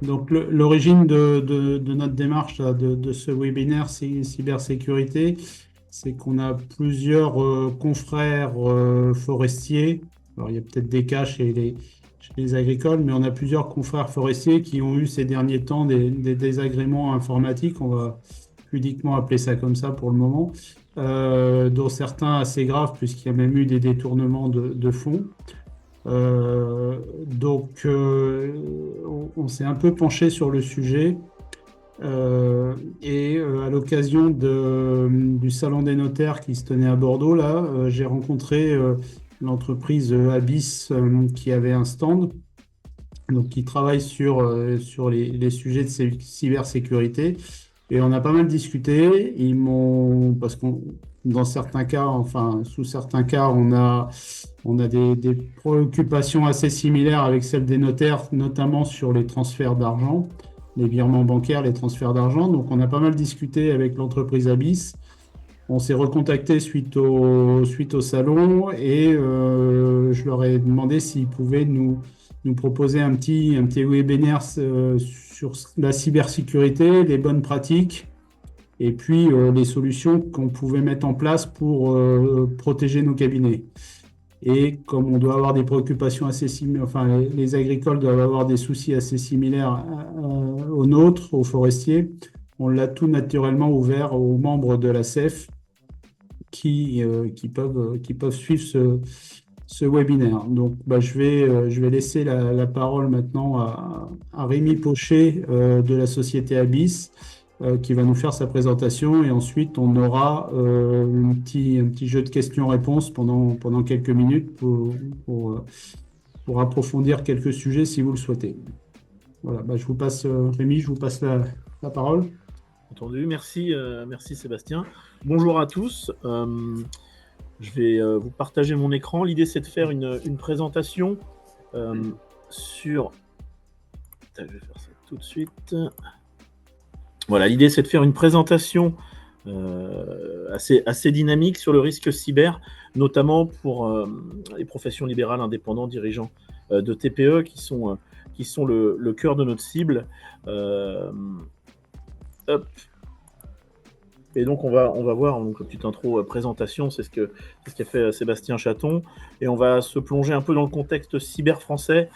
Donc, l'origine de notre démarche là, de ce webinaire cybersécurité, c'est qu'on a plusieurs confrères forestiers. Alors, il y a peut-être des cas chez les agricoles, mais on a plusieurs confrères forestiers qui ont eu ces derniers temps des désagréments informatiques. On va pudiquement appeler ça comme ça pour le moment, dont certains assez graves, puisqu'il y a même eu des détournements de fonds. On s'est un peu penché sur le sujet à l'occasion du Salon des notaires qui se tenait à Bordeaux, là, j'ai rencontré l'entreprise Abyss qui avait un stand, donc qui travaille sur les sujets de cybersécurité. Et on a pas mal discuté. Parce qu'on, dans certains cas, enfin, sous certains cas, on a des préoccupations assez similaires avec celles des notaires, notamment sur les transferts d'argent, les virements bancaires, les transferts d'argent. Donc, on a pas mal discuté avec l'entreprise Abyss. On s'est recontacté suite au salon et je leur ai demandé s'ils pouvaient nous proposer un petit webinaire sur la cybersécurité, les bonnes pratiques et puis les solutions qu'on pouvait mettre en place pour protéger nos cabinets. Et comme on doit avoir des préoccupations assez similaires, enfin les agricoles doivent avoir des soucis assez similaires aux nôtres, aux forestiers, on l'a tout naturellement ouvert aux membres de la CEF qui peuvent suivre ce webinaire. Donc, bah, je vais laisser la parole maintenant à Rémi Pochet de la société Abyss qui va nous faire sa présentation et ensuite on aura un petit jeu de questions-réponses pendant quelques minutes pour approfondir quelques sujets si vous le souhaitez. Voilà, bah, Rémi, je vous passe la parole. Entendu, merci, merci Sébastien. Bonjour à tous. Je vais vous partager mon écran. L'idée, c'est de faire une présentation sur... Je vais faire ça tout de suite. Voilà, l'idée, c'est de faire une présentation assez dynamique sur le risque cyber, notamment pour les professions libérales, indépendants, dirigeants de TPE qui sont le cœur de notre cible. Hop. Et donc, on va voir, donc, une petite intro présentation, c'est ce qu'a fait Sébastien Chaton. Et on va se plonger un peu dans le contexte cyber français.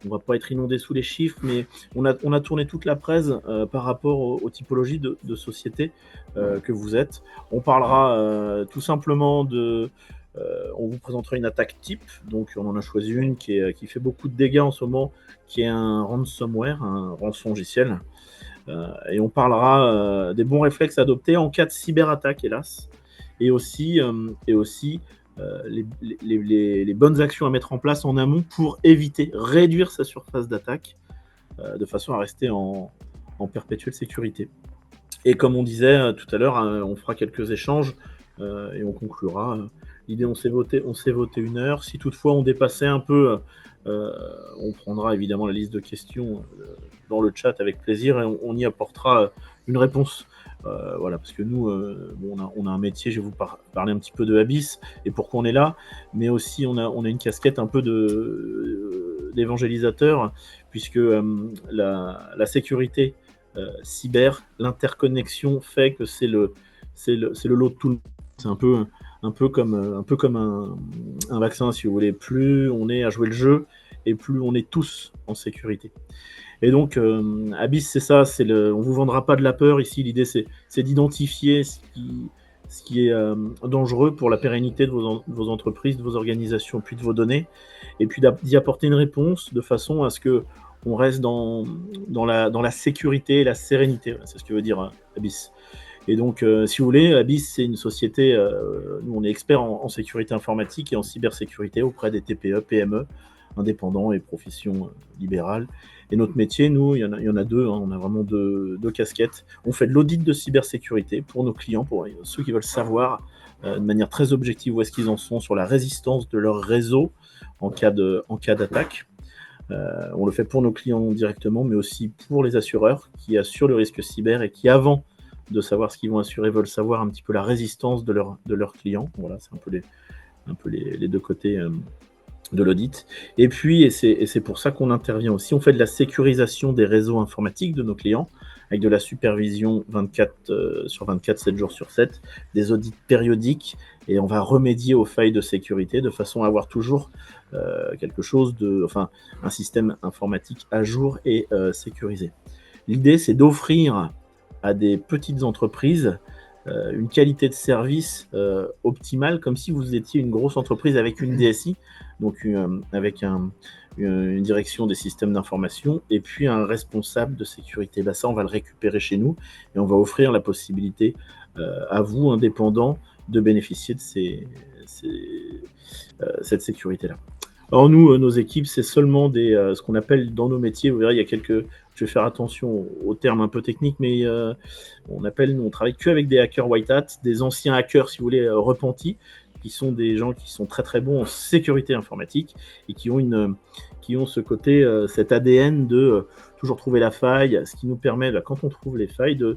On ne va pas être inondé sous les chiffres, mais on a tourné toute la presse par rapport aux typologies de sociétés que vous êtes. On parlera tout simplement on vous présentera une attaque type. Donc, on en a choisi une qui fait beaucoup de dégâts en ce moment, qui est un ransomware, un rançongiciel. Et on parlera des bons réflexes adoptés en cas de cyberattaque, hélas, et aussi les bonnes actions à mettre en place en amont pour réduire sa surface d'attaque de façon à rester en perpétuelle sécurité. Et comme on disait tout à l'heure, on fera quelques échanges et on conclura. L'idée, on s'est voté 1 heure. Si toutefois on dépassait un peu, on prendra évidemment la liste de questions dans le chat avec plaisir et on y apportera une réponse. Voilà, parce que nous, on a un métier, je vais vous parler un petit peu de Abyss et pourquoi on est là, mais aussi on a une casquette un peu d'évangélisateur, puisque la sécurité cyber, l'interconnexion fait que c'est le lot de tout le monde. C'est un peu comme un vaccin, si vous voulez. Plus on est à jouer le jeu, et plus on est tous en sécurité. Et donc, Abyss, c'est ça, on vous vendra pas de la peur ici. L'idée, c'est d'identifier ce qui est dangereux pour la pérennité de vos entreprises, de vos organisations, puis de vos données, et puis d'y apporter une réponse de façon à ce que on reste dans la sécurité et la sérénité. C'est ce que veut dire Abyss. Et donc, si vous voulez, Abyss, c'est une société, nous on est experts en sécurité informatique et en cybersécurité auprès des TPE, PME, indépendants et professions libérales. Et notre métier, nous, il y en a deux, hein, on a vraiment deux casquettes. On fait de l'audit de cybersécurité pour nos clients, pour ceux qui veulent savoir de manière très objective où est-ce qu'ils en sont sur la résistance de leur réseau en cas d'attaque. On le fait pour nos clients directement, mais aussi pour les assureurs qui assurent le risque cyber et qui, avant de savoir ce qu'ils vont assurer, veulent savoir un petit peu la résistance de leurs clients. Voilà, c'est un peu les deux côtés de l'audit. Et puis, et c'est pour ça qu'on intervient aussi, on fait de la sécurisation des réseaux informatiques de nos clients, avec de la supervision 24 sur 24, 7 jours sur 7, des audits périodiques, et on va remédier aux failles de sécurité de façon à avoir toujours quelque chose enfin, un système informatique à jour et sécurisé. L'idée, c'est d'offrir à des petites entreprises une qualité de service optimale, comme si vous étiez une grosse entreprise avec une DSI, donc avec une direction des systèmes d'information, et puis un responsable de sécurité. Bah, ça, on va le récupérer chez nous, et on va offrir la possibilité à vous, indépendants, de bénéficier de cette sécurité-là. Alors nous, nos équipes, c'est seulement ce qu'on appelle dans nos métiers, vous verrez, il y a quelques... Je vais faire attention aux termes un peu techniques, mais on travaille qu'avec des hackers white hat, des anciens hackers, si vous voulez, repentis, qui sont des gens qui sont très très bons en sécurité informatique et qui ont ce côté, cet ADN de toujours trouver la faille, ce qui nous permet, quand on trouve les failles, de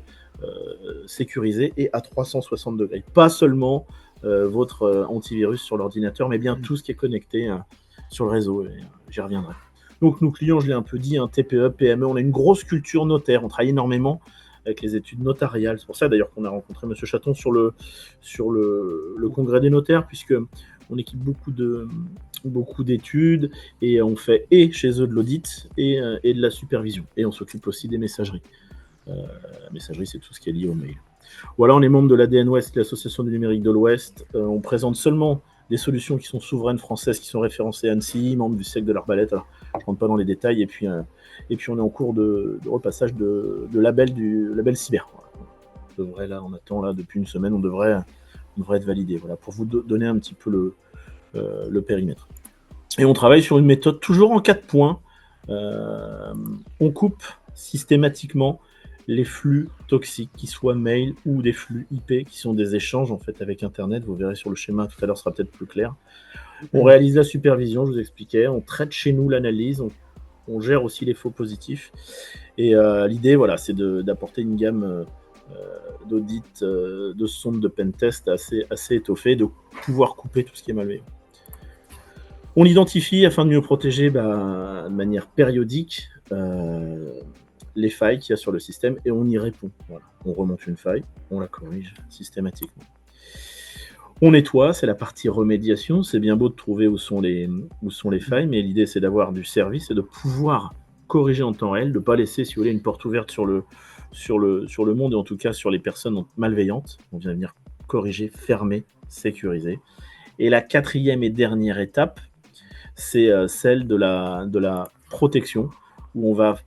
sécuriser et à 360 degrés. Pas seulement votre antivirus sur l'ordinateur, mais bien tout ce qui est connecté sur le réseau, et j'y reviendrai. Donc nos clients, je l'ai un peu dit, TPE, PME, on a une grosse culture notaire, on travaille énormément avec les études notariales. C'est pour ça d'ailleurs qu'on a rencontré M. Chaton sur le congrès des notaires, puisque on équipe beaucoup d'études, et on fait chez eux de l'audit et de la supervision. Et on s'occupe aussi des messageries. La messagerie, c'est tout ce qui est lié au mail. Voilà, on est membre de l'ADN Ouest, l'Association du numérique de l'Ouest. On présente seulement des solutions qui sont souveraines françaises, qui sont référencées à Annecy, membre du SEC de l'Arbalète. Alors, je ne rentre pas dans les détails. Et puis on est en cours de repassage de label cyber. Voilà. On attend là depuis une semaine, on devrait être validé. Voilà, pour vous donner un petit peu le périmètre. Et on travaille sur une méthode toujours en 4 points. On coupe systématiquement les flux toxiques, qui soient mail ou des flux IP, qui sont des échanges en fait avec Internet. Vous verrez sur le schéma tout à l'heure, ce sera peut-être plus clair. On réalise la supervision, je vous expliquais. On traite chez nous l'analyse. On gère aussi les faux positifs. Et l'idée, voilà, c'est d'apporter une gamme d'audit, de sondes de pentest assez étoffée, de pouvoir couper tout ce qui est malveillant. On identifie, afin de mieux protéger de manière périodique, les failles qu'il y a sur le système, et on y répond. Voilà. On remonte une faille, on la corrige systématiquement. On nettoie, c'est la partie remédiation. C'est bien beau de trouver où sont les failles, mais l'idée, c'est d'avoir du service et de pouvoir corriger en temps réel, de ne pas laisser, si vous voulez, une porte ouverte sur le monde, et en tout cas sur les personnes malveillantes. On vient venir corriger, fermer, sécuriser. Et la 4e et dernière étape, c'est celle de la protection, où on va,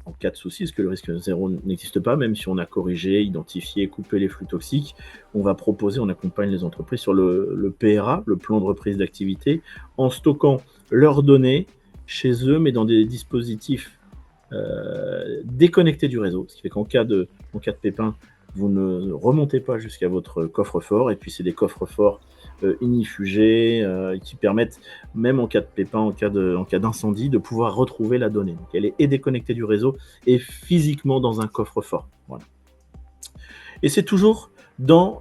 en cas de souci, parce que le risque zéro n'existe pas, même si on a corrigé, identifié, coupé les flux toxiques, on accompagne les entreprises sur le PRA, le plan de reprise d'activité, en stockant leurs données chez eux, mais dans des dispositifs déconnectés du réseau, ce qui fait qu'en cas de pépin, vous ne remontez pas jusqu'à votre coffre-fort, et puis c'est des coffres-forts inifugés qui permettent, même en cas de pépin, en cas d'incendie, de pouvoir retrouver la donnée. Donc elle est déconnectée du réseau et physiquement dans un coffre-fort. Voilà. Et c'est toujours dans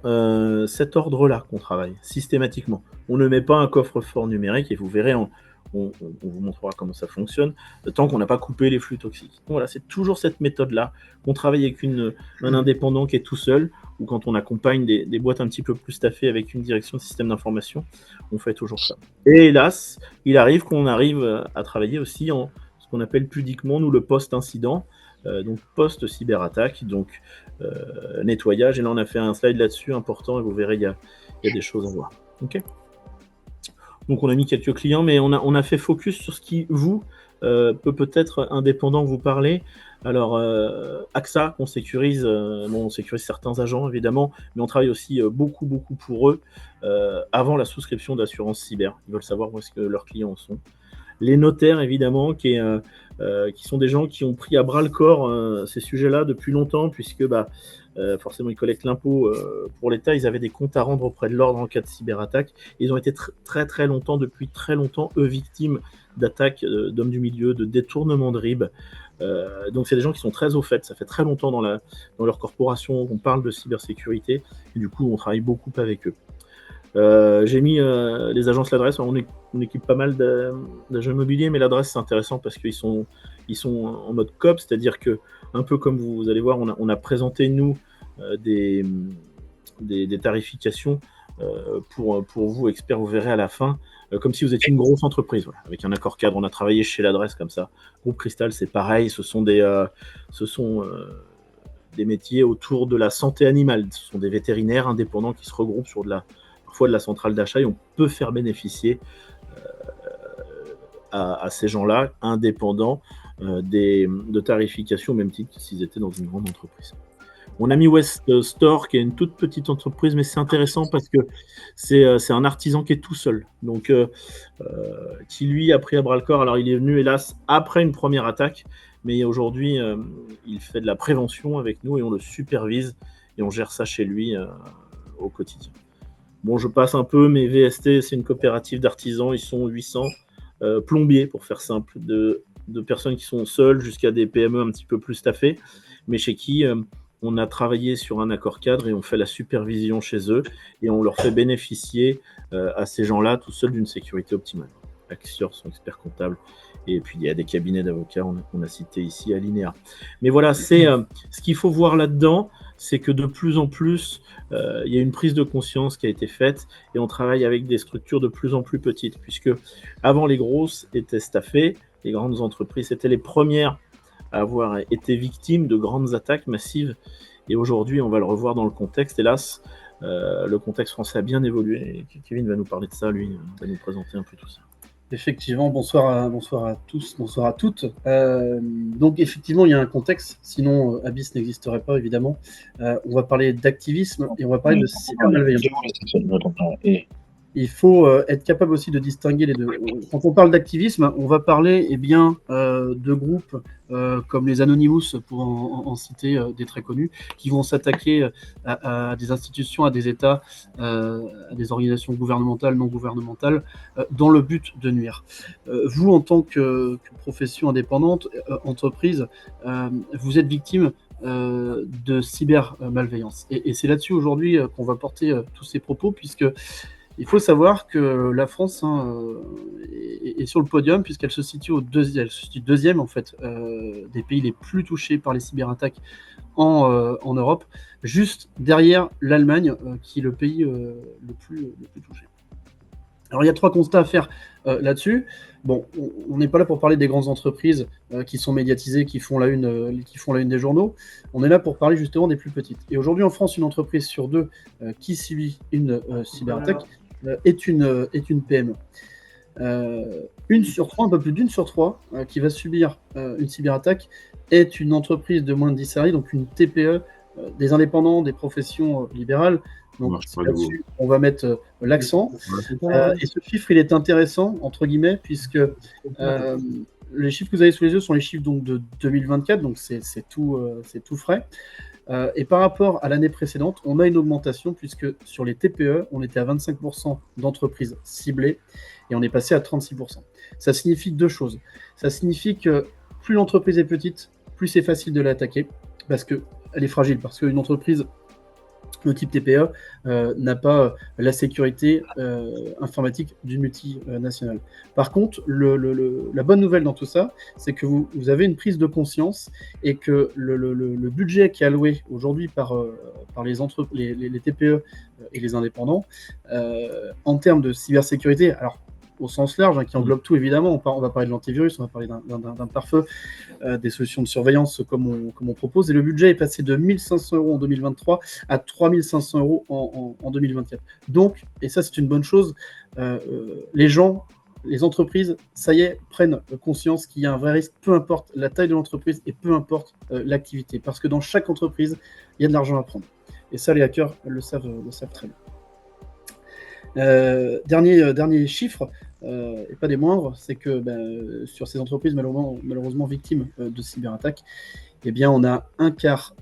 cet ordre-là qu'on travaille, systématiquement. On ne met pas un coffre-fort numérique, et vous verrez, on vous montrera comment ça fonctionne, tant qu'on n'a pas coupé les flux toxiques. Donc voilà, c'est toujours cette méthode-là. On travaille avec un indépendant qui est tout seul, ou quand on accompagne des boîtes un petit peu plus staffées avec une direction de système d'information, on fait toujours ça. Et hélas, il arrive qu'on arrive à travailler aussi en ce qu'on appelle pudiquement, nous, le post-incident, donc post-cyberattaque, donc nettoyage. Et là, on a fait un slide là-dessus important, et vous verrez, il y a des choses à voir. Ok ? Donc on a mis quelques clients, mais on a fait focus sur ce qui, peut-être indépendant, vous parler. Alors, AXA, on sécurise certains agents, évidemment, mais on travaille aussi beaucoup pour eux avant la souscription d'assurance cyber. Ils veulent savoir où est-ce que leurs clients en sont. Les notaires, évidemment, qui sont des gens qui ont pris à bras le corps ces sujets-là depuis longtemps, puisque forcément ils collectent l'impôt pour l'État. Ils avaient des comptes à rendre auprès de l'ordre en cas de cyberattaque. Ils ont été depuis très longtemps, eux, victimes d'attaques d'hommes du milieu, de détournements de RIB. Donc c'est des gens qui sont très au fait. Ça fait très longtemps dans leur corporation qu'on parle de cybersécurité, et du coup on travaille beaucoup avec eux. J'ai mis les agences l'adresse. On est on équipe pas mal d'agents immobiliers, mais l'adresse c'est intéressant parce qu'ils sont en mode COP, c'est-à-dire que un peu comme vous allez voir, on a présenté nous des tarifications pour vous experts, vous verrez à la fin, comme si vous étiez une grosse entreprise, voilà, avec un accord cadre. On a travaillé chez l'adresse comme ça. Groupe Cristal, c'est pareil, ce sont des métiers autour de la santé animale. Ce sont des vétérinaires indépendants qui se regroupent sur parfois de la centrale d'achat, et on peut faire bénéficier à ces gens-là, indépendants, de tarification au même titre que s'ils étaient dans une grande entreprise. On a mis West Store, qui est une toute petite entreprise, mais c'est intéressant parce que c'est un artisan qui est tout seul, donc qui lui a pris à bras le corps. Alors il est venu, hélas, après une première attaque, mais aujourd'hui il fait de la prévention avec nous et on le supervise et on gère ça chez lui au quotidien. Bon, je passe un peu, mais VST, c'est une coopérative d'artisans, ils sont 800 plombiers, pour faire simple, de personnes qui sont seules jusqu'à des PME un petit peu plus staffées, mais chez qui on a travaillé sur un accord cadre et on fait la supervision chez eux et on leur fait bénéficier à ces gens-là tout seuls d'une sécurité optimale. Axior sont experts comptables et puis il y a des cabinets d'avocats, on a cité ici Alinéa. Mais voilà, c'est ce qu'il faut voir là-dedans, c'est que de plus en plus, il y a une prise de conscience qui a été faite et on travaille avec des structures de plus en plus petites, puisque avant les grosses étaient staffées, les grandes entreprises étaient les premières à avoir été victimes de grandes attaques massives. Et aujourd'hui, on va le revoir dans le contexte. Hélas, le contexte français a bien évolué. Et Kevin va nous parler de ça, lui, va nous présenter un peu tout ça. Effectivement, bonsoir à tous, bonsoir à toutes. Donc effectivement, il y a un contexte, sinon Abyss n'existerait pas, évidemment. On va parler d'activisme et on va parler de cybermalveillance. Il faut être capable aussi de distinguer les deux. Quand on parle d'activisme, on va parler de groupes comme les Anonymous, pour en citer des très connus, qui vont s'attaquer à des institutions, à des États, à des organisations gouvernementales, non gouvernementales, dans le but de nuire. Vous, en tant que profession indépendante, entreprise, vous êtes victime de cybermalveillance. Et c'est là-dessus aujourd'hui qu'on va porter tous ces propos, puisque il faut savoir que la France est sur le podium puisqu'elle se situe deuxième en fait, des pays les plus touchés par les cyberattaques en Europe, juste derrière l'Allemagne qui est le pays le plus touché. Alors il y a 3 constats à faire là-dessus. Bon, on n'est pas là pour parler des grandes entreprises qui sont médiatisées, qui font la une des journaux. On est là pour parler justement des plus petites. Et aujourd'hui en France, une entreprise sur 2 qui subit une cyberattaque est une PME. Une sur 3, un peu plus d'une sur 3, qui va subir une cyberattaque est une entreprise de moins de 10 salariés, donc une TPE, des indépendants, des professions libérales. Donc là-dessus, on va mettre l'accent. Et ce chiffre, il est intéressant, entre guillemets, puisque les chiffres que vous avez sous les yeux sont les chiffres donc, de 2024, donc c'est tout frais. Et par rapport à l'année précédente, on a une augmentation puisque sur les TPE, on était à 25% d'entreprises ciblées et on est passé à 36%. Ça signifie 2 choses. Ça signifie que plus l'entreprise est petite, plus c'est facile de l'attaquer parce qu'elle est fragile, parce qu'une entreprise de type TPE n'a pas la sécurité informatique d'une multinationale. Par contre, la bonne nouvelle dans tout ça, c'est que vous avez une prise de conscience et que le budget qui est alloué aujourd'hui par les TPE et les indépendants en termes de cybersécurité, alors au sens large, qui englobe tout évidemment, on va parler de l'antivirus, on va parler d'un pare-feu, des solutions de surveillance comme on propose, et le budget est passé de 1 500 € en 2023 à 3 500 € en 2024. Donc, et ça c'est une bonne chose, les entreprises, ça y est, prennent conscience qu'il y a un vrai risque, peu importe la taille de l'entreprise et peu importe l'activité, parce que dans chaque entreprise, il y a de l'argent à prendre. Et ça, les hackers le savent très bien. Dernier chiffre, et pas des moindres, c'est que sur ces entreprises malheureusement victimes de cyberattaques, eh bien, on a un quart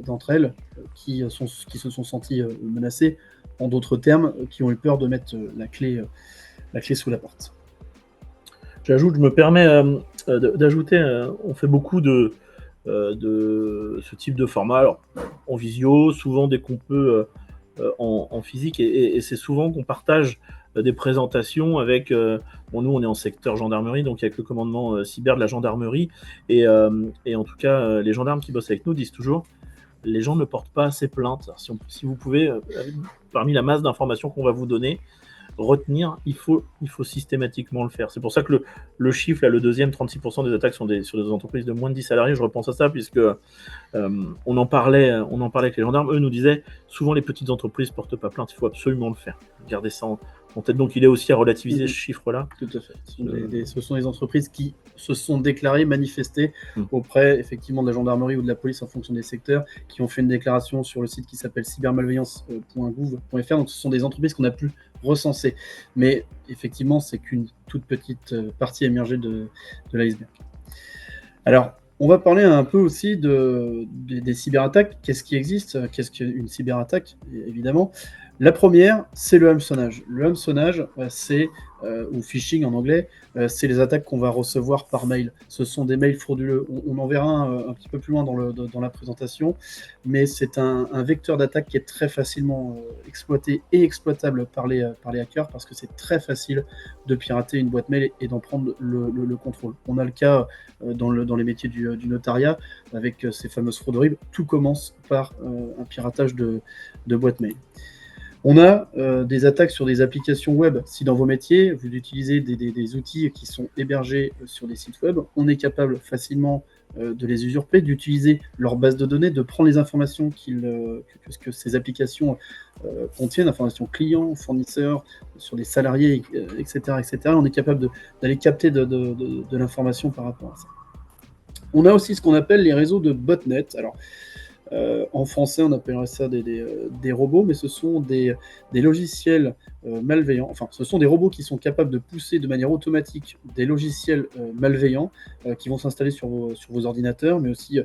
d'entre elles qui se sont senties menacées, en d'autres termes, qui ont eu peur de mettre la clé sous la porte. Je me permets d'ajouter, on fait beaucoup de ce type de format, alors, en visio, souvent dès qu'on peut en physique, et c'est souvent qu'on partage des présentations avec, bon, nous on est en secteur gendarmerie, donc avec le commandement cyber de la gendarmerie, et en tout cas les gendarmes qui bossent avec nous disent toujours, les gens ne portent pas assez plainte. Alors, si vous pouvez, parmi la masse d'informations qu'on va vous donner, retenir, il faut systématiquement le faire. C'est pour ça que le chiffre, là, le deuxième, 36% des attaques sont sur des entreprises de moins de 10 salariés. Je repense à ça puisque on en parlait avec les gendarmes. Eux nous disaient, souvent les petites entreprises ne portent pas plainte, il faut absolument le faire. Gardez ça en tête. Donc il est aussi à relativiser ce chiffre-là. Tout à fait. Ce sont des entreprises qui se sont déclarées, manifestées auprès effectivement de la gendarmerie ou de la police en fonction des secteurs, qui ont fait une déclaration sur le site qui s'appelle cybermalveillance.gouv.fr. Donc ce sont des entreprises qu'on a pu recenser. Mais effectivement, c'est qu'une toute petite partie émergée de l'iceberg. Alors, on va parler un peu aussi des cyberattaques. Qu'est-ce qui existe? Qu'est-ce qu'une cyberattaque? Évidemment. La première, c'est le hameçonnage. Le hameçonnage, ou phishing en anglais, c'est les attaques qu'on va recevoir par mail. Ce sont des mails frauduleux. On en verra un petit peu plus loin dans la présentation, mais c'est un vecteur d'attaque qui est très facilement exploité et exploitable par les hackers, parce que c'est très facile de pirater une boîte mail et d'en prendre le contrôle. On a le cas dans les métiers du notariat, avec ces fameuses fraudes horribles. Tout commence par un piratage de boîte mail. On a des attaques sur des applications web. Si dans vos métiers, vous utilisez des outils qui sont hébergés sur des sites web, on est capable facilement de les usurper, d'utiliser leur base de données, de prendre les informations que ces applications contiennent, informations clients, fournisseurs, sur des salariés, etc., etc. On est capable d'aller capter de l'information par rapport à ça. On a aussi ce qu'on appelle les réseaux de botnet. Alors, en français, on appellerait ça des robots, mais ce sont des logiciels malveillants. Enfin, ce sont des robots qui sont capables de pousser de manière automatique des logiciels malveillants qui vont s'installer sur vos ordinateurs, mais aussi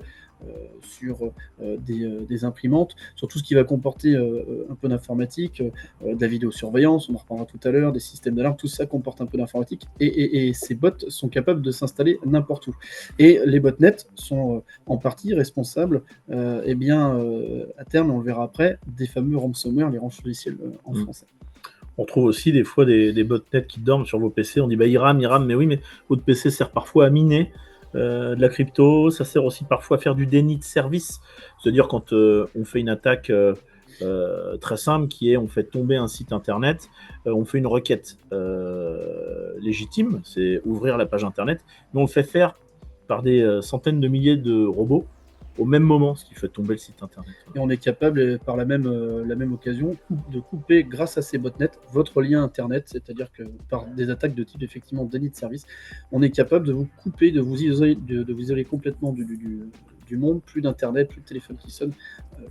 sur des imprimantes, sur tout ce qui va comporter un peu d'informatique, de la vidéosurveillance, on en reparlera tout à l'heure, des systèmes d'alarme, tout ça comporte un peu d'informatique, et ces bots sont capables de s'installer n'importe où. Et les botnets sont en partie responsables, à terme, on le verra après, des fameux ransomware, les rançons logiciels en français. On trouve aussi des fois des botnets qui dorment sur vos PC. On dit il rame, mais oui, mais votre PC sert parfois à miner de la crypto. Ça sert aussi parfois à faire du déni de service. C'est-à-dire quand on fait une attaque très simple qui est on fait tomber un site internet, on fait une requête légitime, c'est ouvrir la page internet, mais on le fait faire par des centaines de milliers de robots au même moment, ce qui fait tomber le site internet. Et on est capable, par la même occasion, de couper, grâce à ces botnets, votre lien internet, c'est-à-dire que par des attaques de type effectivement déni de service, on est capable de vous couper, de vous isoler complètement du monde, plus d'internet, plus de téléphone qui sonne,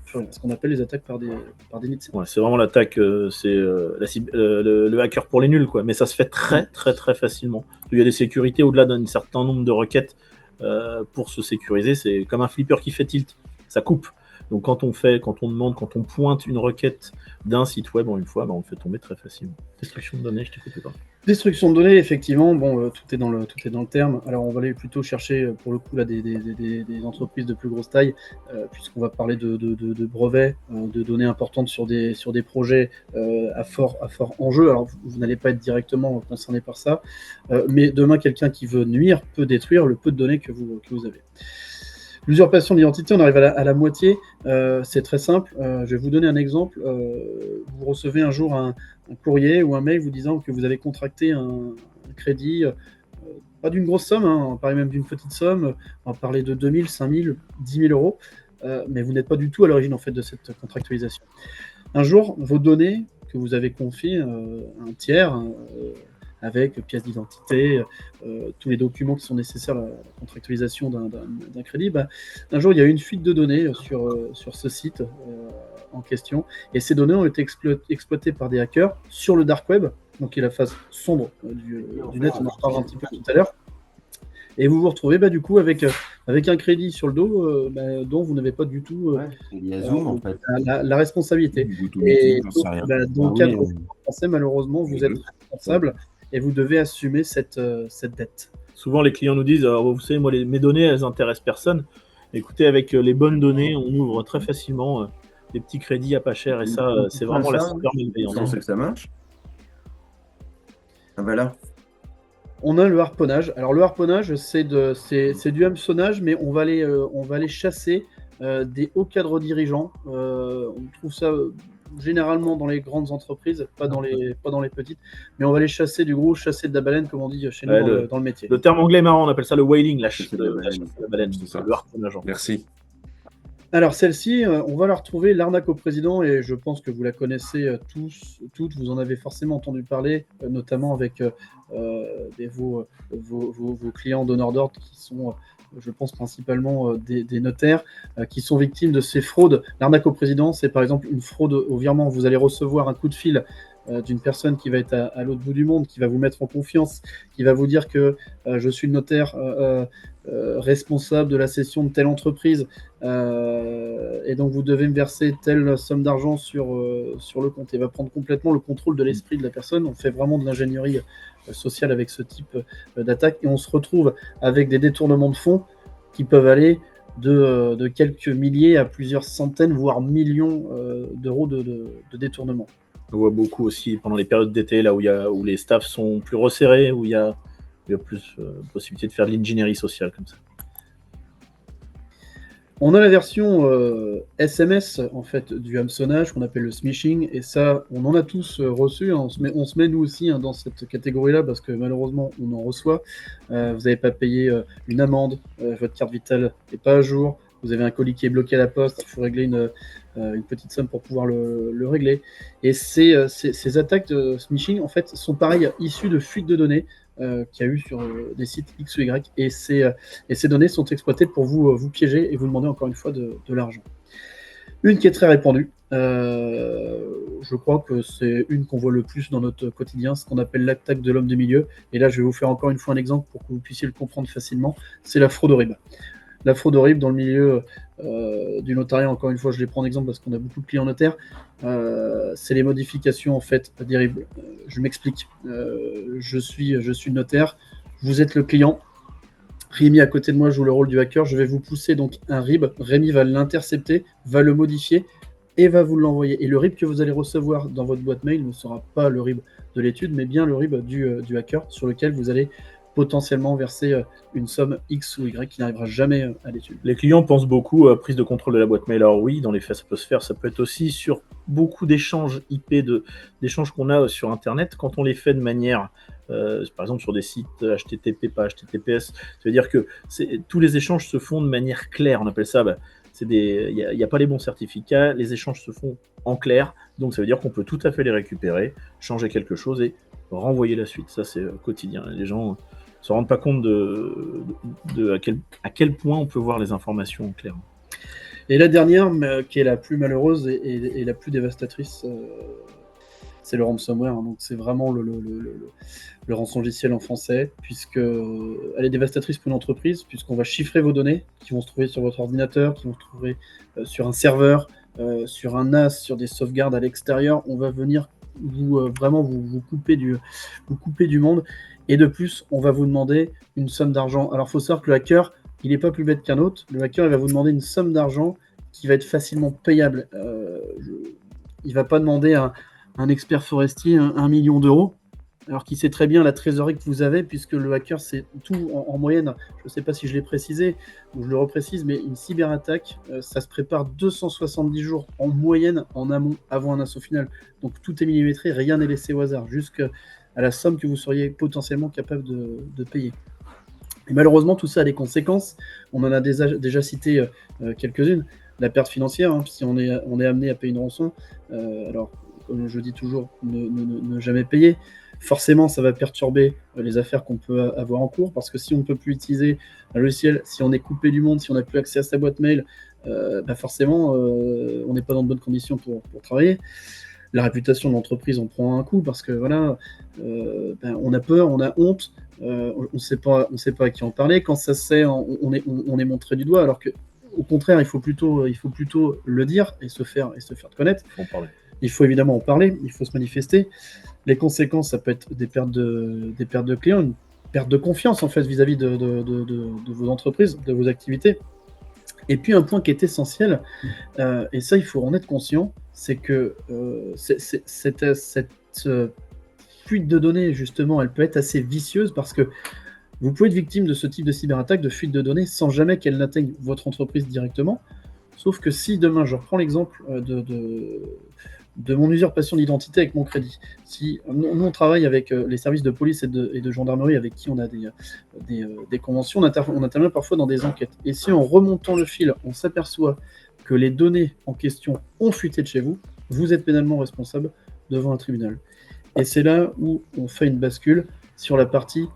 ce qu'on appelle les attaques par déni de service. Ouais, c'est vraiment l'attaque, le hacker pour les nuls, quoi. Mais ça se fait très très très facilement. Il y a des sécurités au-delà d'un certain nombre de requêtes. Pour se sécuriser, c'est comme un flipper qui fait tilt, ça coupe. Donc quand on pointe une requête d'un site web en une fois, on le fait tomber très facilement. Destruction de données, je t'écoute pas. Destruction de données, effectivement, tout est dans le terme. Alors on va aller plutôt chercher pour le coup là des entreprises de plus grosse taille, puisqu'on va parler de brevets, de données importantes sur des projets à fort enjeu. Alors vous n'allez pas être directement concerné par ça, mais demain quelqu'un qui veut nuire peut détruire le peu de données que vous avez. L'usurpation d'identité, on arrive à la moitié. C'est très simple. Je vais vous donner un exemple. Vous recevez un jour un courrier ou un mail vous disant que vous avez contracté un crédit, pas d'une grosse somme, on parle même d'une petite somme. On va parler de 2 000, 5 000, 10 000 euros. Mais vous n'êtes pas du tout à l'origine en fait, de cette contractualisation. Un jour, vos données que vous avez confiées à un tiers, avec pièce d'identité, tous les documents qui sont nécessaires à la contractualisation d'un crédit, un jour il y a eu une fuite de données sur ce site en question, et ces données ont été exploitées par des hackers sur le dark web, donc qui est la phase sombre du net, on en reparlera un petit peu tout à l'heure, et vous vous retrouvez du coup avec un crédit sur le dos dont vous n'avez pas du tout la responsabilité. Et donc, dans le cadre français, malheureusement, vous êtes responsable et vous devez assumer cette dette. Souvent, les clients nous disent, vous savez, moi, mes données, elles intéressent personne. Écoutez, avec les bonnes données, on ouvre très facilement des petits crédits à pas cher, et ça, c'est vraiment la super bienveillance. On sait que ça marche. Ah bah là. On a le harponnage. Alors le harponnage, c'est du hameçonnage, mais on va aller chasser des hauts cadres dirigeants. On trouve ça généralement dans les grandes entreprises, pas dans les petites, mais on va aller chasser du gros, chasser de la baleine, comme on dit chez nous dans le métier. Le terme anglais est marrant, on appelle ça le whaling, la chasse de la baleine, C'est ça. le harponnage. Merci. Alors celle-ci, on va la retrouver, l'arnaque au président, et je pense que vous la connaissez tous, toutes, vous en avez forcément entendu parler, notamment avec vos clients donneurs d'ordre qui sont, je pense principalement des notaires, qui sont victimes de ces fraudes. L'arnaque au président, c'est par exemple une fraude au virement. Vous allez recevoir un coup de fil d'une personne qui va être à l'autre bout du monde, qui va vous mettre en confiance, qui va vous dire que je suis le notaire responsable de la cession de telle entreprise, et donc vous devez me verser telle somme d'argent sur le compte. Et va prendre complètement le contrôle de l'esprit de la personne. On fait vraiment de l'ingénierie sociale avec ce type d'attaque, et on se retrouve avec des détournements de fonds qui peuvent aller de quelques milliers à plusieurs centaines, voire millions d'euros de détournement. On voit beaucoup aussi pendant les périodes d'été, là où les staffs sont plus resserrés, où il y a plus possibilité de faire de l'ingénierie sociale comme ça. On a la version SMS en fait du hameçonnage qu'on appelle le smishing, et ça, on en a tous reçu. Hein. On se met nous aussi dans cette catégorie-là parce que malheureusement, on en reçoit. Vous n'avez pas payé une amende, votre carte vitale n'est pas à jour, vous avez un colis qui est bloqué à la poste, il faut régler une petite somme pour pouvoir le régler. Et ces attaques de smishing en fait sont pareil, issues de fuites de données qu'il y a eu sur des sites X ou Y, et ces données sont exploitées pour vous piéger et vous demander encore une fois de l'argent. Une qui est très répandue, je crois que c'est une qu'on voit le plus dans notre quotidien, ce qu'on appelle l'attaque de l'homme du milieu, et là je vais vous faire encore une fois un exemple pour que vous puissiez le comprendre facilement, c'est la fraude au RIB. La fraude au RIB dans le milieu du notariat, encore une fois, je les prends en exemple parce qu'on a beaucoup de clients notaires, c'est les modifications en fait des RIB. Je m'explique. Je suis notaire, vous êtes le client. Rémi à côté de moi joue le rôle du hacker. Je vais vous pousser donc un RIB. Rémi va l'intercepter, va le modifier et va vous l'envoyer. Et le RIB que vous allez recevoir dans votre boîte mail ne sera pas le RIB de l'étude, mais bien le RIB du hacker sur lequel vous allez potentiellement verser une somme X ou Y qui n'arrivera jamais à l'étude. Les clients pensent beaucoup à prise de contrôle de la boîte mail. Alors oui, dans les faits, ça peut se faire. Ça peut être aussi sur beaucoup d'échanges IP, d'échanges qu'on a sur Internet. Quand on les fait de manière, par exemple sur des sites HTTP, pas HTTPS, ça veut dire que tous les échanges se font de manière claire. On appelle ça, il n'y a pas les bons certificats, les échanges se font en clair. Donc ça veut dire qu'on peut tout à fait les récupérer, changer quelque chose et renvoyer la suite. Ça, c'est quotidien. Les gens ne se rendent pas compte à quel point on peut voir les informations clairement. Et la dernière, qui est la plus malheureuse et la plus dévastatrice, c'est le ransomware. Donc c'est vraiment le rançongiciel en français, puisque elle est dévastatrice pour une entreprise, puisqu'on va chiffrer vos données qui vont se trouver sur votre ordinateur, qui vont se trouver sur un serveur, sur un NAS, sur des sauvegardes à l'extérieur. On va venir vous couper du monde. Et de plus, on va vous demander une somme d'argent. Alors, il faut savoir que le hacker, il n'est pas plus bête qu'un autre. Le hacker, il va vous demander une somme d'argent qui va être facilement payable. Il ne va pas demander à un expert forestier 1 million d'euros, alors qu'il sait très bien la trésorerie que vous avez, puisque le hacker, c'est tout en moyenne. Je ne sais pas si je l'ai précisé ou je le reprécise, mais une cyberattaque, ça se prépare 270 jours en moyenne en amont, avant un assaut final. Donc, tout est millimétré, rien n'est laissé au hasard, jusqu'à la somme que vous seriez potentiellement capable de payer. Et malheureusement, tout ça a des conséquences. On en a déjà cité quelques-unes. La perte financière, hein, si on est amené à payer une rançon, alors, comme je dis toujours, ne jamais payer. Forcément, ça va perturber les affaires qu'on peut avoir en cours, parce que si on ne peut plus utiliser un logiciel, si on est coupé du monde, si on n'a plus accès à sa boîte mail, forcément, on n'est pas dans de bonnes conditions pour travailler. La réputation de l'entreprise en prend un coup, parce que voilà, on a peur, on a honte, on ne sait pas à qui en parler. Quand ça se sait, on est montré du doigt, alors que au contraire, il faut plutôt le dire et se faire connaître. Il faut évidemment en parler, il faut se manifester. Les conséquences, ça peut être des pertes de clients, une perte de confiance en fait vis-à-vis de vos entreprises, de vos activités. Et puis un point qui est essentiel, et ça il faut en être conscient, c'est que cette fuite de données, justement, elle peut être assez vicieuse parce que vous pouvez être victime de ce type de cyberattaque, de fuite de données, sans jamais qu'elle n'atteigne votre entreprise directement. Sauf que si demain, je reprends l'exemple de mon usurpation d'identité avec mon crédit. Si nous, on travaille avec les services de police et de gendarmerie avec qui on a des conventions, on intervient parfois dans des enquêtes. Et si en remontant le fil, on s'aperçoit que les données en question ont fuité de chez vous, vous êtes pénalement responsable devant un tribunal. Et c'est là où on fait une bascule sur la partie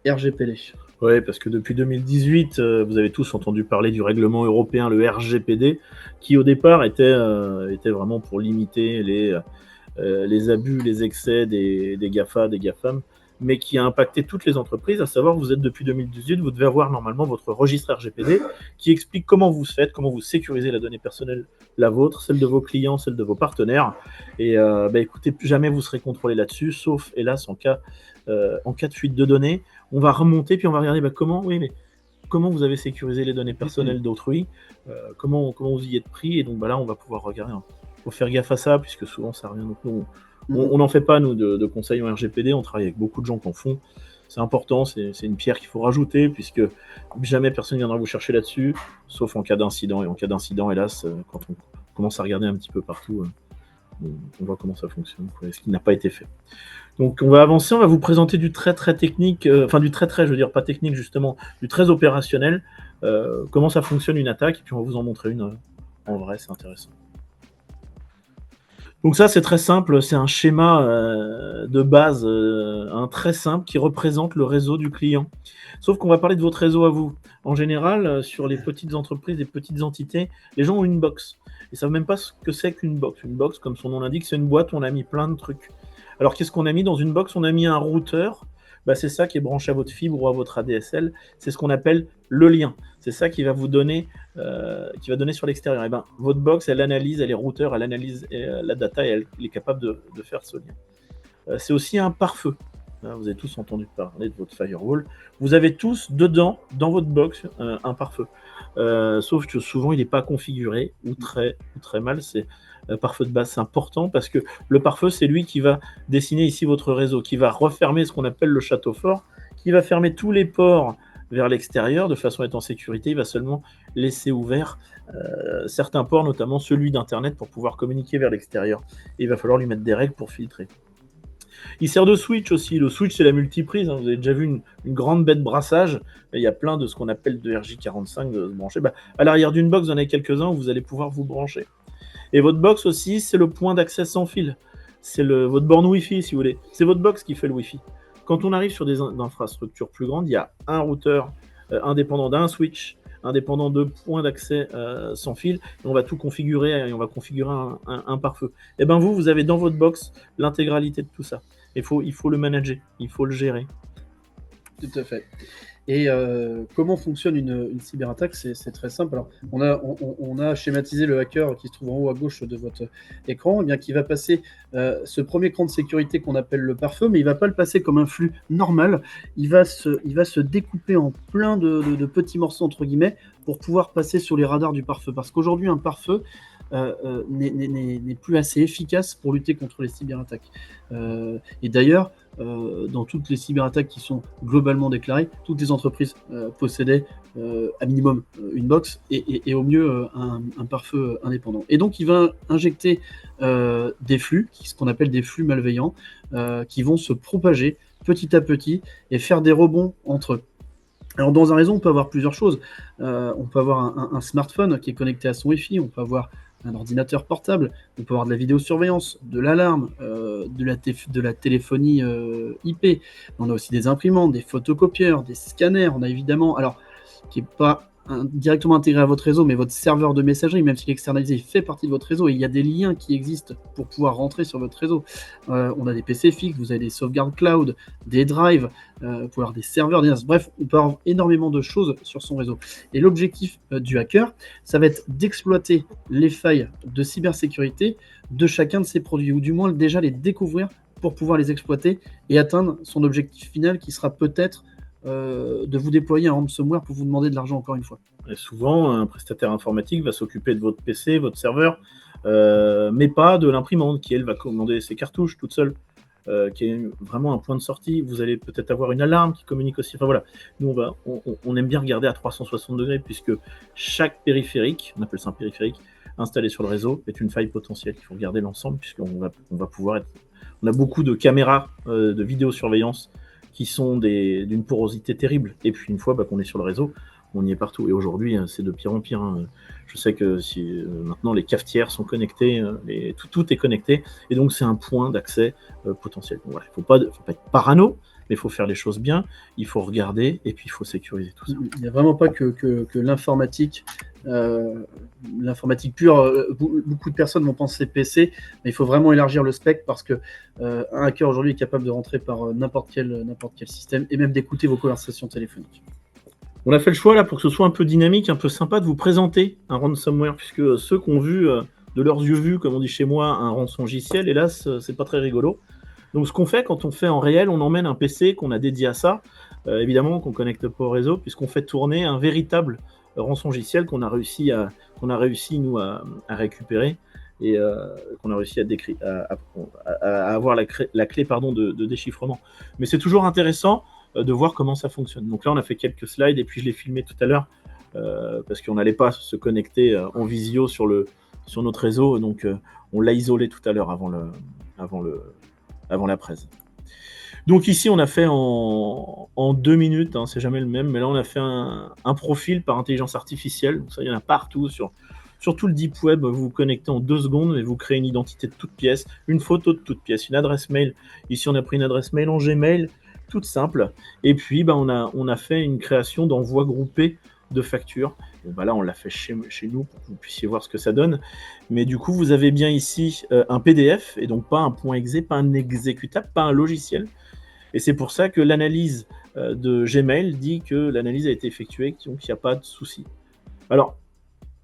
RGPD. Oui, parce que depuis 2018, vous avez tous entendu parler du règlement européen, le RGPD, qui au départ était vraiment pour limiter les abus, les excès des GAFA, des GAFAM, mais qui a impacté toutes les entreprises, à savoir, vous êtes depuis 2018, vous devez avoir normalement votre registre RGPD qui explique comment vous faites, comment vous sécurisez la donnée personnelle, la vôtre, celle de vos clients, celle de vos partenaires. Et écoutez, plus jamais vous serez contrôlé là-dessus, sauf, hélas, en cas de fuite de données. On va remonter, puis on va regarder comment vous avez sécurisé les données personnelles d'autrui, comment vous y êtes pris, et donc là, on va pouvoir regarder. Il faut faire gaffe à ça, puisque souvent, ça revient. Donc, on n'en fait pas, nous, de conseils en RGPD, on travaille avec beaucoup de gens qui en font. C'est important, c'est une pierre qu'il faut rajouter, puisque jamais personne ne viendra vous chercher là-dessus, sauf en cas d'incident. Et en cas d'incident, hélas, quand on commence à regarder un petit peu partout, on voit comment ça fonctionne, ce qui n'a pas été fait. Donc on va avancer, on va vous présenter du très technique, je veux dire pas technique justement, du très opérationnel, comment ça fonctionne une attaque, et puis on va vous en montrer une en vrai, c'est intéressant. Donc ça c'est très simple, c'est un schéma de base, très simple qui représente le réseau du client. Sauf qu'on va parler de votre réseau à vous. En général, sur les petites entreprises, les petites entités, les gens ont une box. Ils ne savent même pas ce que c'est qu'une box. Une box, comme son nom l'indique, c'est une boîte où on a mis plein de trucs. Alors, qu'est-ce qu'on a mis dans une box? On a mis un routeur. C'est ça qui est branché à votre fibre ou à votre ADSL. C'est ce qu'on appelle le lien. C'est ça qui va vous donner, qui va donner sur l'extérieur. Et votre box, elle analyse, elle est routeur, elle analyse la data et elle est capable de faire ce lien. C'est aussi un pare-feu. Vous avez tous entendu parler de votre firewall. Vous avez tous dedans, dans votre box, un pare-feu. Sauf que souvent, il n'est pas configuré ou très mal. C'est pare-feu de base, c'est important parce que le pare-feu, c'est lui qui va dessiner ici votre réseau, qui va refermer ce qu'on appelle le château fort, qui va fermer tous les ports vers l'extérieur de façon à être en sécurité. Il va seulement laisser ouvert certains ports, notamment celui d'Internet, pour pouvoir communiquer vers l'extérieur. Et il va falloir lui mettre des règles pour filtrer. Il sert de switch aussi. Le switch, c'est la multiprise. Vous avez déjà vu une grande baie de brassage. Il y a plein de ce qu'on appelle de RJ45 de se brancher. À l'arrière d'une box, vous en avez quelques-uns où vous allez pouvoir vous brancher. Et votre box aussi, c'est le point d'accès sans fil. C'est votre borne Wi-Fi, si vous voulez. C'est votre box qui fait le Wi-Fi. Quand on arrive sur des infrastructures plus grandes, il y a un routeur indépendant d'un switch, indépendant de points d'accès sans fil, et on va tout configurer, et on va configurer un pare-feu. Et vous avez dans votre box l'intégralité de tout ça. Il faut le manager, il faut le gérer. Tout à fait. Et comment fonctionne une cyberattaque? C'est très simple. Alors, on a schématisé le hacker qui se trouve en haut à gauche de votre écran, qui va passer ce premier cran de sécurité qu'on appelle le pare-feu, mais il ne va pas le passer comme un flux normal. Il va se découper en plein de petits morceaux, entre guillemets, pour pouvoir passer sur les radars du pare-feu. Parce qu'aujourd'hui, un pare-feu n'est plus assez efficace pour lutter contre les cyberattaques. Et d'ailleurs, dans toutes les cyberattaques qui sont globalement déclarées, toutes les entreprises possédaient à minimum une box et au mieux un pare-feu indépendant. Et donc, il va injecter des flux, ce qu'on appelle des flux malveillants, qui vont se propager petit à petit et faire des rebonds entre eux. Alors, dans un réseau, on peut avoir plusieurs choses. On peut avoir un smartphone qui est connecté à son Wi-Fi, on peut avoir un ordinateur portable, on peut avoir de la vidéosurveillance, de l'alarme, de la téléphonie IP. On a aussi des imprimantes, des photocopieurs, des scanners. On a évidemment, alors, qui n'est pas directement intégré à votre réseau, mais votre serveur de messagerie, même s'il est externalisé, il fait partie de votre réseau et il y a des liens qui existent pour pouvoir rentrer sur votre réseau. On a des PC fixes, vous avez des sauvegardes cloud, des drives, vous pouvez avoir des serveurs, bref, on peut avoir énormément de choses sur son réseau. Et l'objectif du hacker, ça va être d'exploiter les failles de cybersécurité de chacun de ces produits, ou du moins déjà les découvrir pour pouvoir les exploiter et atteindre son objectif final qui sera peut-être de vous déployer un ransomware pour vous demander de l'argent encore une fois. Et souvent, un prestataire informatique va s'occuper de votre PC, votre serveur, mais pas de l'imprimante qui, elle, va commander ses cartouches toute seule, qui est vraiment un point de sortie. Vous allez peut-être avoir une alarme qui communique aussi. Enfin voilà, nous, on aime bien regarder à 360 degrés, puisque chaque périphérique, on appelle ça un périphérique, installé sur le réseau, est une faille potentielle. Il faut regarder l'ensemble, puisqu'on va pouvoir être... On a beaucoup de caméras de vidéosurveillance qui sont d'une porosité terrible. Et puis une fois qu'on est sur le réseau, on y est partout. Et aujourd'hui, c'est de pire en pire. Je sais que maintenant les cafetières sont connectées, tout est connecté, et donc c'est un point d'accès potentiel. Donc, voilà, il ne faut pas être parano, mais il faut faire les choses bien, il faut regarder, et puis il faut sécuriser tout ça. Il n'y a vraiment pas que l'informatique pure. Beaucoup de personnes vont penser PC, mais il faut vraiment élargir le spectre, parce que un hacker aujourd'hui est capable de rentrer par n'importe quel système, et même d'écouter vos conversations téléphoniques. On a fait le choix là pour que ce soit un peu dynamique, un peu sympa, de vous présenter un ransomware, puisque ceux qui ont vu de leurs yeux vus, comme on dit chez moi, un rançongiciel, hélas, c'est pas très rigolo. Donc ce qu'on fait quand on fait en réel, on emmène un PC qu'on a dédié à ça, évidemment qu'on connecte pas au réseau, puisqu'on fait tourner un véritable rançongiciel qu'on a réussi nous à récupérer, et qu'on a réussi à avoir la clé de déchiffrement. Mais c'est toujours intéressant de voir comment ça fonctionne. Donc là, on a fait quelques slides, et puis je l'ai filmé tout à l'heure, parce qu'on n'allait pas se connecter en visio sur notre réseau, donc on l'a isolé tout à l'heure avant la presse. Donc ici, on a fait en 2 minutes, c'est jamais le même, mais là, on a fait un profil par intelligence artificielle. Donc ça, il y en a partout sur tout le deep web. Vous vous connectez en 2 secondes et vous créez une identité de toute pièce, une photo de toute pièce, une adresse mail. Ici, on a pris une adresse mail en Gmail, toute simple. Et puis, on a fait une création d'envoi groupé de factures. Donc, là, on l'a fait chez nous pour que vous puissiez voir ce que ça donne. Mais du coup, vous avez bien ici un PDF, et donc pas un .exe, pas un exécutable, pas un logiciel. Et c'est pour ça que l'analyse de Gmail dit que l'analyse a été effectuée, donc il n'y a pas de souci. Alors,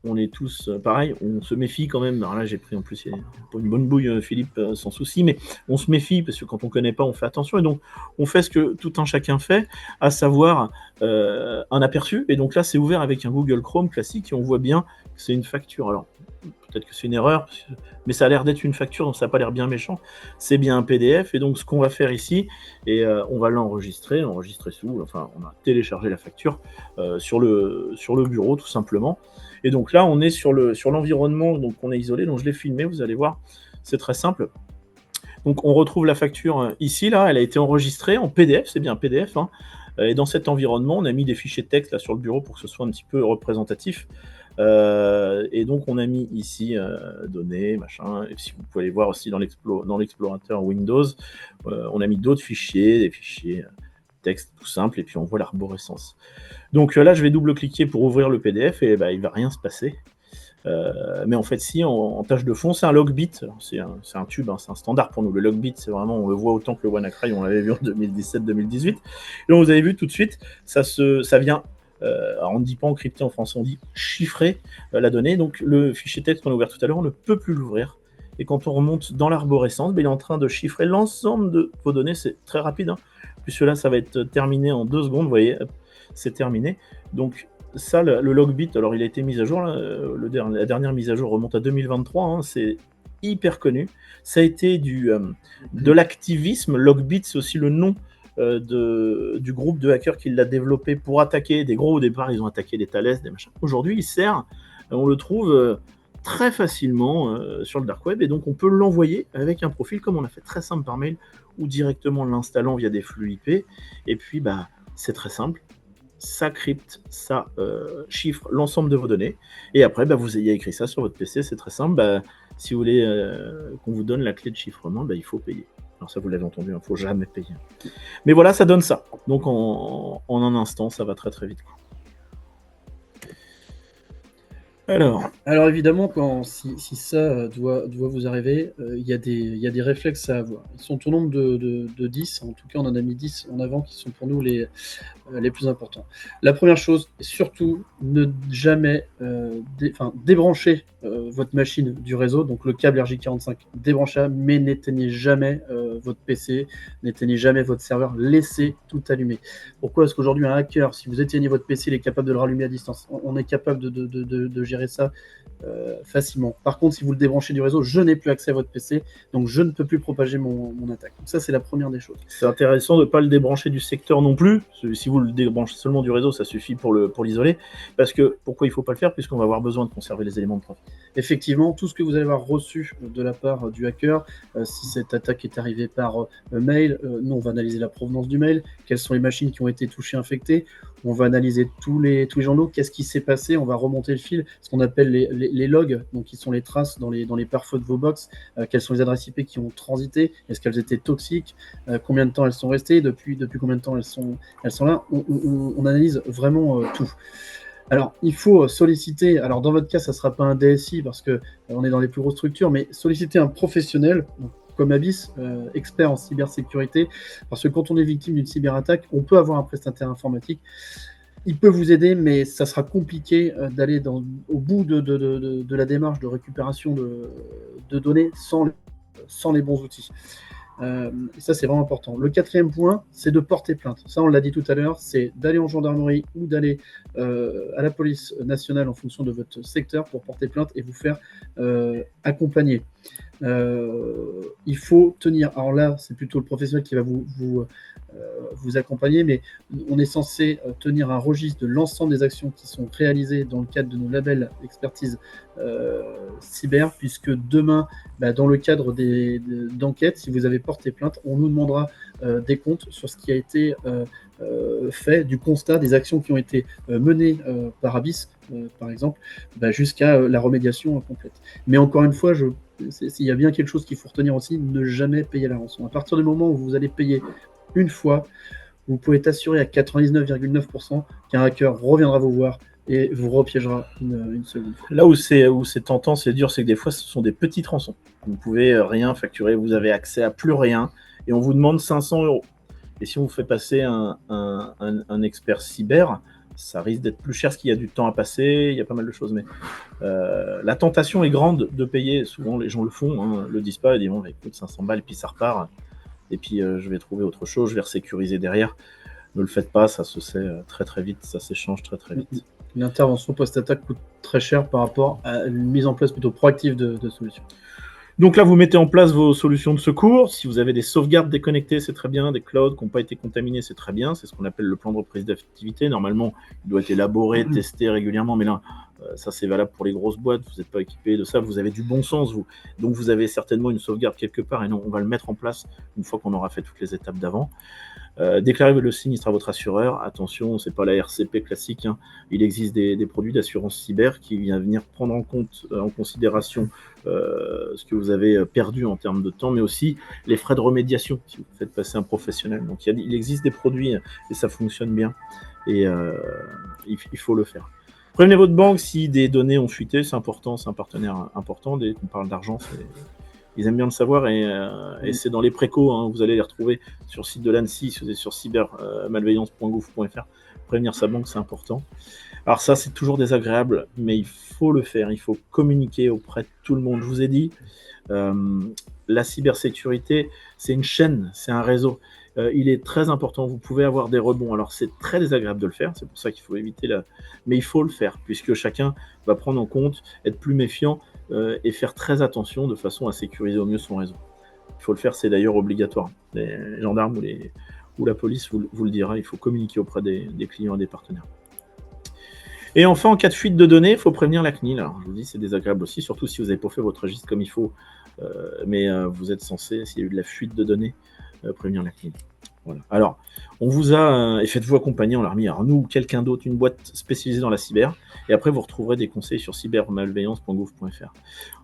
on est tous pareil, on se méfie quand même. Alors là, j'ai pris en plus pas une bonne bouille, Philippe, sans souci, mais on se méfie, parce que quand on ne connaît pas, on fait attention. Et donc, on fait ce que tout un chacun fait, à savoir un aperçu. Et donc là, c'est ouvert avec un Google Chrome classique, et on voit bien que c'est une facture. Alors, peut-être que c'est une erreur, mais ça a l'air d'être une facture, donc ça n'a pas l'air bien méchant. C'est bien un PDF, et donc ce qu'on va faire ici, et on va l'enregistrer sous, enfin, on a téléchargé la facture sur le bureau, tout simplement. Et donc là, on est sur l'environnement, donc on est isolé, donc je l'ai filmé, vous allez voir, c'est très simple. Donc on retrouve la facture ici, là, elle a été enregistrée en PDF, c'est bien un PDF, et dans cet environnement, on a mis des fichiers de texte là sur le bureau pour que ce soit un petit peu représentatif. Et donc on a mis ici données, machin, et si vous pouvez aller voir aussi dans l'explorateur Windows, on a mis d'autres fichiers, des fichiers texte tout simple, et puis on voit l'arborescence. Donc là, je vais double-cliquer pour ouvrir le PDF, et il va rien se passer. Mais en fait, si, en tâche de fond, c'est un Logbit. C'est un tube, c'est un standard pour nous. Le Logbit, c'est vraiment, on le voit autant que le WannaCry, on l'avait vu en 2017-2018. Et donc, vous avez vu tout de suite, ça vient, alors on ne dit pas encrypté en français, on dit chiffrer la donnée. Donc, le fichier texte qu'on a ouvert tout à l'heure, on ne peut plus l'ouvrir. Et quand on remonte dans l'arborescence, il est en train de chiffrer l'ensemble de vos données. C'est très rapide, puisque là, ça va être terminé en 2 secondes. Vous voyez, c'est terminé. Donc, ça, le Logbit, alors il a été mis à jour, là, la dernière mise à jour remonte à 2023, c'est hyper connu. Ça a été de l'activisme. Logbit, c'est aussi le nom du groupe de hackers qui l'a développé pour attaquer des gros. Au départ, ils ont attaqué des Thales, des machins. Aujourd'hui, il sert, on le trouve très facilement sur le dark web, et donc on peut l'envoyer avec un profil comme on a fait, très simple par mail, ou directement l'installant via des flux IP. Et puis, c'est très simple. Ça crypte, ça chiffre l'ensemble de vos données, et après vous ayez écrit ça sur votre PC, c'est très simple. Si vous voulez qu'on vous donne la clé de chiffrement, il faut payer. Alors ça, vous l'avez entendu, il ne faut jamais payer. Mais voilà, ça donne ça. Donc en un instant, ça va très très vite. Alors évidemment, si ça doit vous arriver, il y a des réflexes à avoir. Ils sont au nombre de 10, en tout cas on en a mis 10 en avant, qui sont pour nous les les plus importants. La première chose, surtout, ne jamais débrancher votre machine du réseau, donc le câble RJ45, débranchez, mais n'éteignez jamais votre PC, n'éteignez jamais votre serveur, laissez tout allumer. Pourquoi est-ce qu'aujourd'hui un hacker, si vous éteignez votre PC, il est capable de le rallumer à distance? On est capable de gérer ça facilement. Par contre, si vous le débranchez du réseau, je n'ai plus accès à votre PC, donc je ne peux plus propager mon attaque. Donc ça, c'est la première des choses. C'est intéressant de ne pas le débrancher du secteur non plus. Si vous le débranchez seulement du réseau, ça suffit pour l'isoler. Parce que pourquoi il ne faut pas le faire? Puisqu'on va avoir besoin de conserver les éléments de preuve. Effectivement, tout ce que vous allez avoir reçu de la part du hacker, si cette attaque est arrivée par mail, nous on va analyser la provenance du mail, quelles sont les machines qui ont été touchées, infectées, on va analyser tous les journaux, qu'est-ce qui s'est passé, on va remonter le fil, ce qu'on appelle les logs, donc qui sont les traces dans les pare-feux de vos box, quelles sont les adresses IP qui ont transité, est-ce qu'elles étaient toxiques, combien de temps elles sont restées, depuis combien de temps elles sont là, on analyse vraiment tout. Alors, il faut solliciter, alors dans votre cas, ça ne sera pas un DSI parce qu'on est dans les plus grosses structures, mais solliciter un professionnel, donc, comme Abyss, expert en cybersécurité, parce que quand on est victime d'une cyberattaque, on peut avoir un prestataire informatique. Il peut vous aider, mais ça sera compliqué d'aller au bout de la démarche de récupération de données sans les bons outils. Et ça, c'est vraiment important. Le quatrième point, c'est de porter plainte. Ça, on l'a dit tout à l'heure, c'est d'aller en gendarmerie ou d'aller à la police nationale en fonction de votre secteur pour porter plainte et vous faire accompagner. Il faut tenir. Alors là, c'est plutôt le professionnel qui va vous accompagner, mais on est censé tenir un registre de l'ensemble des actions qui sont réalisées dans le cadre de nos labels expertise cyber, puisque demain, dans le cadre d'enquêtes, si vous avez porté plainte, on nous demandera des comptes sur ce qui a été fait, du constat des actions qui ont été menées par Abyss, par exemple, jusqu'à la remédiation complète. Mais encore une fois, s'il y a bien quelque chose qu'il faut retenir aussi, ne jamais payer la rançon. À partir du moment où vous allez payer une fois, vous pouvez être assuré à 99,9% qu'un hacker reviendra vous voir et vous repiégera une seconde fois. Là où c'est tentant, c'est dur, c'est que des fois, ce sont des petites rançons. Vous ne pouvez rien facturer, vous avez accès à plus rien, et on vous demande 500 €. Et si on vous fait passer un expert cyber, ça risque d'être plus cher parce qu'il y a du temps à passer, il y a pas mal de choses. Mais la tentation est grande de payer. Souvent, les gens le font, le disent pas, ils disent bon, écoute, 500 balles, puis ça repart. Et puis, je vais trouver autre chose, je vais resécuriser derrière. Ne le faites pas, ça se sait très très vite, ça s'échange très très vite. L'intervention post-attaque coûte très cher par rapport à une mise en place plutôt proactive de solutions. Donc là, vous mettez en place vos solutions de secours. Si vous avez des sauvegardes déconnectées, c'est très bien. Des clouds qui n'ont pas été contaminés, c'est très bien. C'est ce qu'on appelle le plan de reprise d'activité. Normalement, il doit être élaboré, testé régulièrement. Mais là, ça, c'est valable pour les grosses boîtes. Vous n'êtes pas équipé de ça. Vous avez du bon sens, vous. Donc, vous avez certainement une sauvegarde quelque part. Et non, on va le mettre en place une fois qu'on aura fait toutes les étapes d'avant. Déclarez le sinistre à votre assureur. Attention, c'est pas la RCP classique. Il existe des produits d'assurance cyber qui viennent venir prendre en considération ce que vous avez perdu en termes de temps, mais aussi les frais de remédiation si vous faites passer un professionnel. Donc il existe des produits et ça fonctionne bien. Et il faut le faire. Prévenez votre banque si des données ont fuité, c'est important, c'est un partenaire important. Dès qu'on parle d'argent, ils aiment bien le savoir et c'est dans les précaux, vous allez les retrouver sur le site de l'ANSSI, si vous êtes sur cybermalveillance.gouv.fr. Prévenir sa banque, c'est important. Alors ça, c'est toujours désagréable, mais il faut le faire, il faut communiquer auprès de tout le monde. Je vous ai dit, la cybersécurité, c'est une chaîne, c'est un réseau. Il est très important, vous pouvez avoir des rebonds. Alors c'est très désagréable de le faire, c'est pour ça qu'il faut éviter mais il faut le faire, puisque chacun va prendre en compte, être plus méfiant et faire très attention de façon à sécuriser au mieux son réseau. Il faut le faire, c'est d'ailleurs obligatoire. Les gendarmes ou la police vous le dira, il faut communiquer auprès des clients et des partenaires. Et enfin, en cas de fuite de données, il faut prévenir la CNIL. Alors, je vous dis, c'est désagréable aussi, surtout si vous n'avez pas fait votre registre comme il faut. Mais vous êtes censé, s'il y a eu de la fuite de données, prévenir la CNIL. Voilà. Alors, on vous a, et faites-vous accompagner, on l'a remis, alors nous ou quelqu'un d'autre, une boîte spécialisée dans la cyber, et après vous retrouverez des conseils sur cybermalveillance.gouv.fr.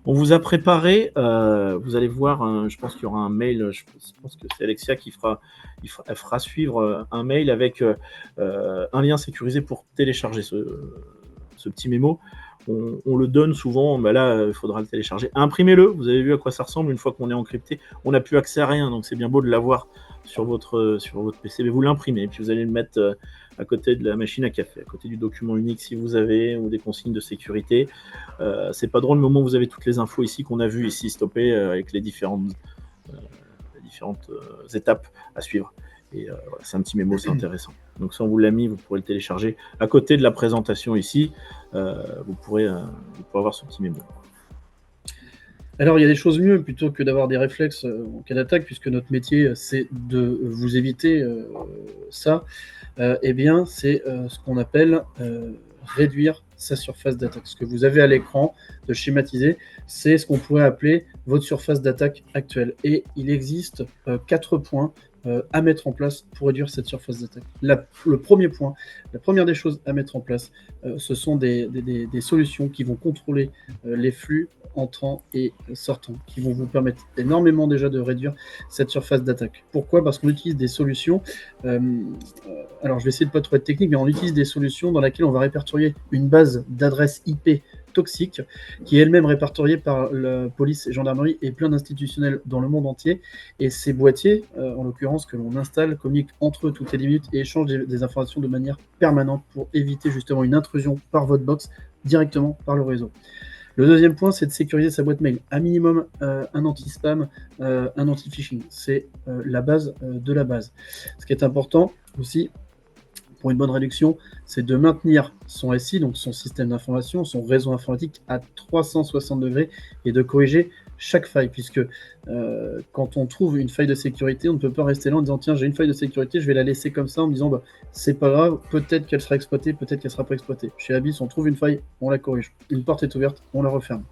On vous a préparé, vous allez voir, je pense qu'il y aura un mail, je pense que c'est Alexia elle fera suivre un mail avec un lien sécurisé pour télécharger ce petit mémo, on le donne souvent, là, il faudra le télécharger. Imprimez-le, vous avez vu à quoi ça ressemble, une fois qu'on est encrypté, on n'a plus accès à rien, donc c'est bien beau de l'avoir sur votre PC, mais vous l'imprimez, et puis vous allez le mettre à côté de la machine à café, à côté du document unique si vous avez, ou des consignes de sécurité. C'est pas drôle, le moment où vous avez toutes les infos ici qu'on a vues ici stoppées avec les différentes étapes à suivre. Et voilà, c'est un petit mémo, c'est intéressant. Donc ça, on vous l'a mis, vous pourrez le télécharger. À côté de la présentation ici, vous pourrez avoir ce petit mémo. Alors, il y a des choses mieux plutôt que d'avoir des réflexes en cas d'attaque, puisque notre métier, c'est de vous éviter ça. Eh bien, c'est ce qu'on appelle réduire sa surface d'attaque. Ce que vous avez à l'écran de schématiser, c'est ce qu'on pourrait appeler votre surface d'attaque actuelle. Et il existe 4 points à mettre en place pour réduire cette surface d'attaque. Le premier point, la première des choses à mettre en place, ce sont des solutions qui vont contrôler les flux entrants et sortants, qui vont vous permettre énormément déjà de réduire cette surface d'attaque. Pourquoi ? Parce qu'on utilise des solutions, alors je vais essayer de ne pas trop être technique, mais on utilise des solutions dans lesquelles on va répertorier une base d'adresses IP toxiques, qui est elle-même répertoriée par la police et gendarmerie et plein d'institutionnels dans le monde entier. Et ces boîtiers, en l'occurrence, que l'on installe, communiquent entre eux toutes les 10 minutes et échangent des informations de manière permanente pour éviter justement une intrusion par votre box directement par le réseau. Le deuxième point, c'est de sécuriser sa boîte mail. Un minimum, un anti-spam, un anti-phishing. C'est la base de la base. Ce qui est important aussi, pour une bonne réduction, c'est de maintenir son SI, donc son système d'information, son réseau informatique à 360 degrés et de corriger chaque faille, puisque quand on trouve une faille de sécurité, on ne peut pas rester là en disant tiens, j'ai une faille de sécurité, je vais la laisser comme ça en me disant bah, c'est pas grave, peut-être qu'elle sera exploitée, peut-être qu'elle sera pas exploitée. Chez Abyss, on trouve une faille, on la corrige. Une porte est ouverte, on la referme.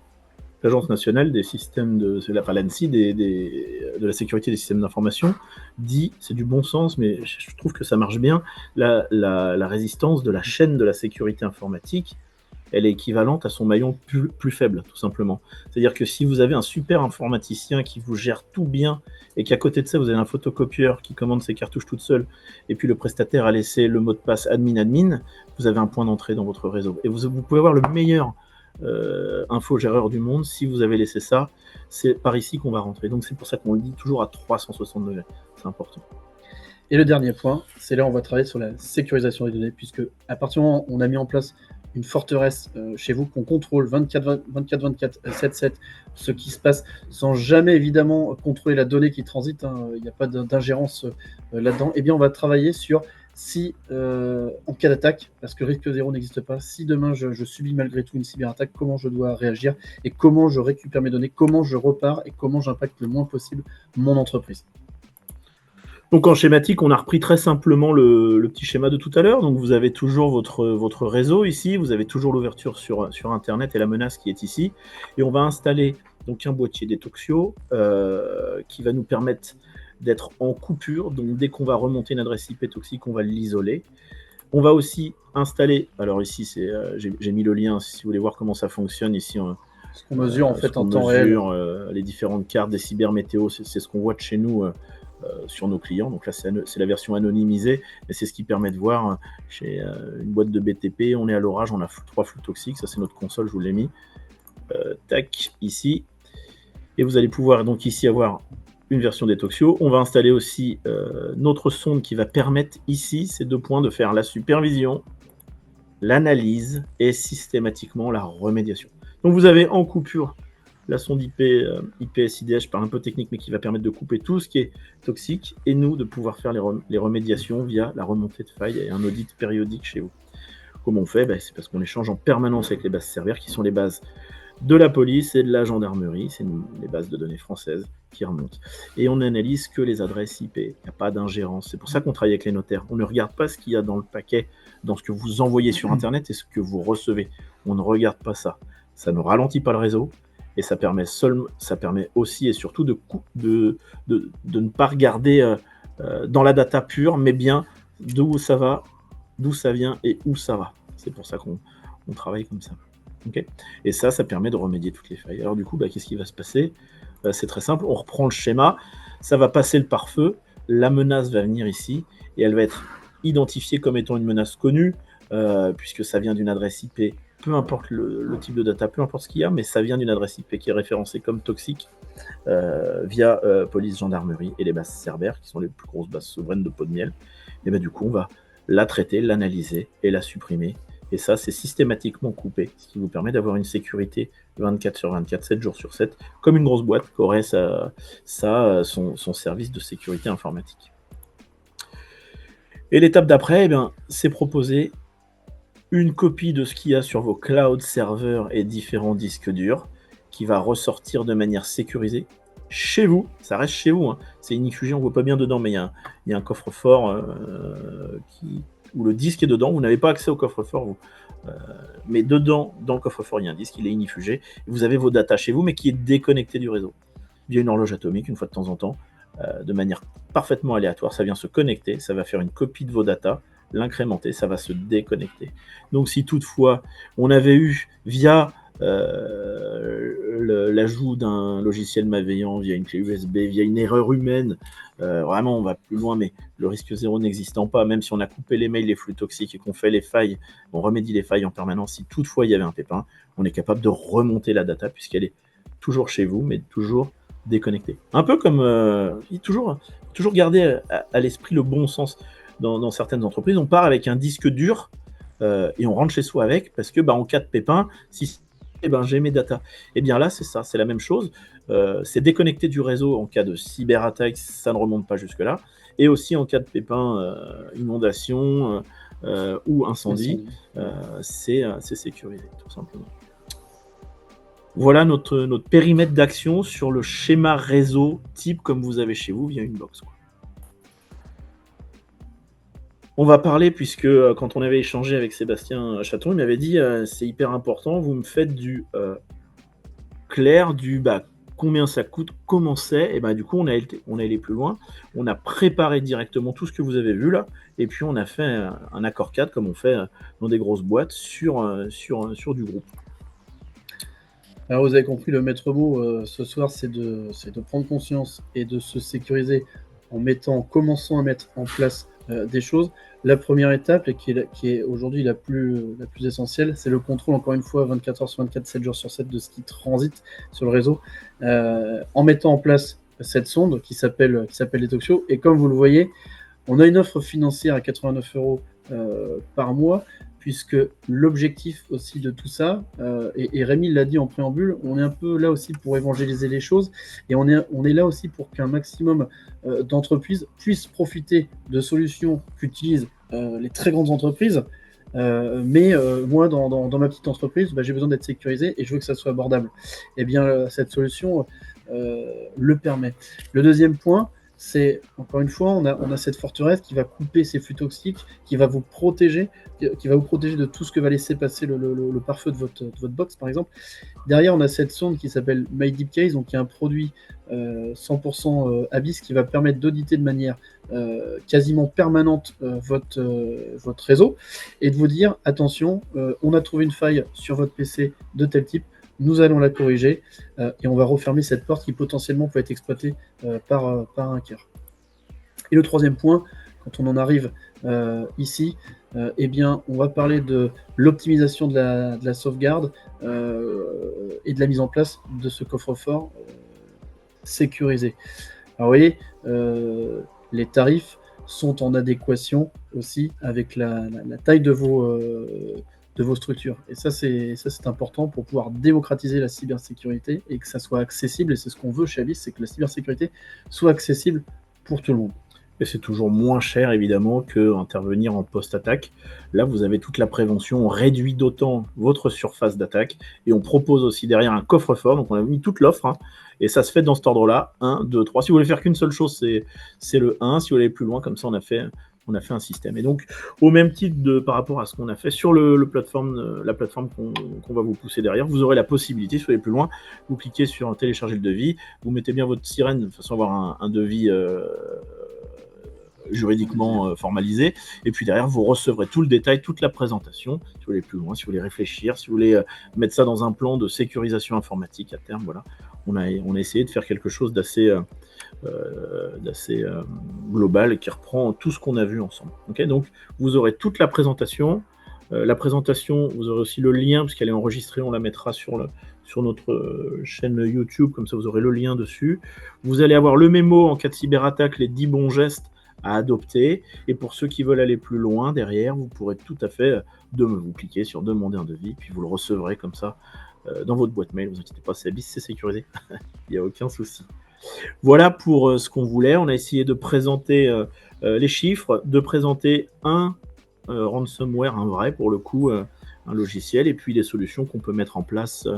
L'Agence nationale des systèmes c'est l'ANSSI de la sécurité des systèmes d'information dit, c'est du bon sens, mais je trouve que ça marche bien, la résistance de la chaîne de la sécurité informatique, elle est équivalente à son maillon plus faible, tout simplement. C'est-à-dire que si vous avez un super informaticien qui vous gère tout bien, et qu'à côté de ça, vous avez un photocopieur qui commande ses cartouches toute seule, et puis le prestataire a laissé le mot de passe admin, vous avez un point d'entrée dans votre réseau. Et vous pouvez avoir le meilleur infogéreur du monde, si vous avez laissé ça, c'est par ici qu'on va rentrer. Donc c'est pour ça qu'on le dit toujours à 360 degrés, c'est important. Et le dernier point, c'est là où on va travailler sur la sécurisation des données, puisque à partir du moment où on a mis en place une forteresse chez vous, qu'on contrôle 24, 7, ce qui se passe, sans jamais évidemment contrôler la donnée qui transite, il n'y a pas d'ingérence là-dedans, et bien on va travailler sur si, en cas d'attaque, parce que risque zéro n'existe pas, si demain je subis malgré tout une cyberattaque, comment je dois réagir, et comment je récupère mes données, comment je repars, et comment j'impacte le moins possible mon entreprise. Donc en schématique, on a repris très simplement le petit schéma de tout à l'heure. Donc vous avez toujours votre réseau ici, vous avez toujours l'ouverture sur Internet et la menace qui est ici. Et on va installer donc un boîtier Detoxio qui va nous permettre d'être en coupure. Donc dès qu'on va remonter une adresse IP toxique, on va l'isoler. On va aussi installer, alors ici j'ai mis le lien si vous voulez voir comment ça fonctionne ici. Ce qu'on mesure en fait en temps réel. Les différentes cartes des cybermétéos, c'est ce qu'on voit de chez nous sur nos clients. Donc là c'est la version anonymisée, mais c'est ce qui permet de voir chez une boîte de BTP, on est à l'orage, on a 3 flux toxiques, ça c'est notre console, je vous l'ai mis. Tac, ici. Et vous allez pouvoir donc ici avoir une version Detoxio. On va installer aussi notre sonde qui va permettre ici, ces 2 points, de faire la supervision, l'analyse et systématiquement la remédiation. Donc vous avez en coupure la sonde IPS-IDH, je parle un peu technique, mais qui va permettre de couper tout ce qui est toxique, et nous de pouvoir faire les remédiations via la remontée de failles et un audit périodique chez vous. Comment on fait ? C'est parce qu'on échange en permanence avec les bases serveurs, qui sont les bases de la police et de la gendarmerie, c'est les bases de données françaises qui remontent. Et on n'analyse que les adresses IP, il n'y a pas d'ingérence. C'est pour ça qu'on travaille avec les notaires. On ne regarde pas ce qu'il y a dans le paquet, dans ce que vous envoyez sur Internet et ce que vous recevez. On ne regarde pas ça. Ça ne ralentit pas le réseau, et ça permet aussi et surtout de ne pas regarder dans la data pure, mais bien d'où ça va, d'où ça vient et où ça va. C'est pour ça qu'on travaille comme ça. Okay. Et ça permet de remédier toutes les failles. Alors du coup, qu'est-ce qui va se passer ? C'est très simple, on reprend le schéma, ça va passer le pare-feu, la menace va venir ici, et elle va être identifiée comme étant une menace connue, puisque ça vient d'une adresse IP peu importe le type de data, peu importe ce qu'il y a, mais ça vient d'une adresse IP qui est référencée comme toxique via police, gendarmerie et les bases Cerber, qui sont les plus grosses bases souveraines de pot de miel. Et ben, du coup, on va la traiter, l'analyser et la supprimer. Et ça, c'est systématiquement coupé, ce qui vous permet d'avoir une sécurité 24/24, 7 jours sur 7, comme une grosse boîte qui aurait son service de sécurité informatique. Et l'étape d'après, eh bien, c'est proposer une copie de ce qu'il y a sur vos cloud serveurs et différents disques durs qui va ressortir de manière sécurisée chez vous. Ça reste chez vous, hein. C'est ignifugé, on ne voit pas bien dedans, mais il y a un coffre-fort où le disque est dedans. Vous n'avez pas accès au coffre-fort, vous. Mais dedans, dans le coffre-fort, il y a un disque, il est ignifugé. Vous avez vos datas chez vous, mais qui est déconnecté du réseau. Il y a une horloge atomique, une fois de temps en temps, de manière parfaitement aléatoire. Ça vient se connecter, ça va faire une copie de vos datas, l'incrémenter, ça va se déconnecter. Donc si toutefois on avait eu via l'ajout d'un logiciel malveillant, via une clé USB, via une erreur humaine, vraiment on va plus loin, mais le risque zéro n'existant pas, même si on a coupé les mails, les flux toxiques et qu'on fait les failles, on remédie les failles en permanence, si toutefois il y avait un pépin, on est capable de remonter la data puisqu'elle est toujours chez vous, mais toujours déconnectée. Un peu comme toujours garder à l'esprit le bon sens. Dans certaines entreprises, on part avec un disque dur et on rentre chez soi avec parce que en cas de pépin, j'ai mes datas. Et bien là, c'est ça, c'est la même chose. C'est déconnecté du réseau en cas de cyberattaque, ça ne remonte pas jusque-là. Et aussi en cas de pépin, inondation ou incendie, c'est sécurisé, tout simplement. Voilà notre périmètre d'action sur le schéma réseau type comme vous avez chez vous via une box, quoi. On va parler, puisque quand on avait échangé avec Sébastien Chaton, il m'avait dit c'est hyper important, vous me faites du clair, du combien ça coûte, comment c'est, et du coup on est allé plus loin, on a préparé directement tout ce que vous avez vu là, et puis on a fait un accord cadre comme on fait dans des grosses boîtes sur du groupe. Alors vous avez compris, le maître mot ce soir, c'est de prendre conscience et de se sécuriser en commençant à mettre en place des choses. La première étape, et qui est aujourd'hui la plus essentielle, c'est le contrôle, encore une fois, 24 heures sur 24, 7 jours sur 7, de ce qui transite sur le réseau, en mettant en place cette sonde qui s'appelle Detoxio. Et comme vous le voyez, on a une offre financière à 89 € par mois, puisque l'objectif aussi de tout ça, et Rémi l'a dit en préambule, on est un peu là aussi pour évangéliser les choses, et on est là aussi pour qu'un maximum d'entreprises puissent profiter de solutions qu'utilisent les très grandes entreprises, mais moi, dans ma petite entreprise, j'ai besoin d'être sécurisé et je veux que ça soit abordable. Et bien, cette solution le permet. Le deuxième point, c'est, encore une fois, on a cette forteresse qui va couper ces flux toxiques, qui va vous protéger de tout ce que va laisser passer le pare-feu de votre box, par exemple. Derrière, on a cette sonde qui s'appelle MyDeepCase, donc qui est un produit 100% Abyss, qui va permettre d'auditer de manière quasiment permanente votre réseau, et de vous dire, attention, on a trouvé une faille sur votre PC de tel type, nous allons la corriger et on va refermer cette porte qui potentiellement peut être exploitée par un hacker. Et le troisième point, quand on en arrive ici, eh bien, on va parler de l'optimisation de la sauvegarde et de la mise en place de ce coffre-fort sécurisé. Alors, vous voyez, les tarifs sont en adéquation aussi avec la taille de vos structures. Et ça, c'est important pour pouvoir démocratiser la cybersécurité et que ça soit accessible. Et c'est ce qu'on veut chez Abyss, c'est que la cybersécurité soit accessible pour tout le monde. Et c'est toujours moins cher, évidemment, qu'intervenir en post-attaque. Là, vous avez toute la prévention, on réduit d'autant votre surface d'attaque, et on propose aussi derrière un coffre-fort, donc on a mis toute l'offre, et ça se fait dans cet ordre-là, 1, 2, 3. Si vous voulez faire qu'une seule chose, c'est le 1, si vous voulez aller plus loin, comme ça on a fait un système. Et donc, au même titre par rapport à ce qu'on a fait sur la plateforme qu'on va vous pousser derrière, vous aurez la possibilité, si vous allez plus loin, vous cliquez sur télécharger le devis, vous mettez bien votre sirène de façon à avoir un devis juridiquement formalisé, et puis derrière vous recevrez tout le détail, toute la présentation, si vous voulez plus loin, si vous voulez réfléchir, si vous voulez mettre ça dans un plan de sécurisation informatique à terme. Voilà, on a essayé de faire quelque chose d'assez global qui reprend tout ce qu'on a vu ensemble. Okay, donc vous aurez toute la présentation, la présentation, vous aurez aussi le lien, puisqu'elle est enregistrée, on la mettra sur notre chaîne YouTube, comme ça vous aurez le lien dessus. Vous allez avoir le mémo en cas de cyberattaque, les 10 bons gestes à adopter. Et pour ceux qui veulent aller plus loin, derrière, vous pourrez tout à fait vous cliquer sur demander un devis, puis vous le recevrez comme ça dans votre boîte mail. Ne vous inquiétez pas, c'est Abyss, c'est sécurisé. Il n'y a aucun souci. Voilà pour ce qu'on voulait. On a essayé de présenter les chiffres, de présenter un ransomware, un vrai pour le coup, un logiciel, et puis les solutions qu'on peut mettre en place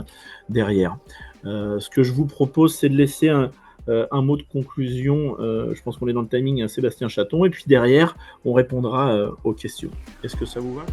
derrière. Ce que je vous propose, c'est de laisser un mot de conclusion. Je pense qu'on est dans le timing, Sébastien Chaton, et puis derrière, on répondra aux questions. Est-ce que ça vous va ?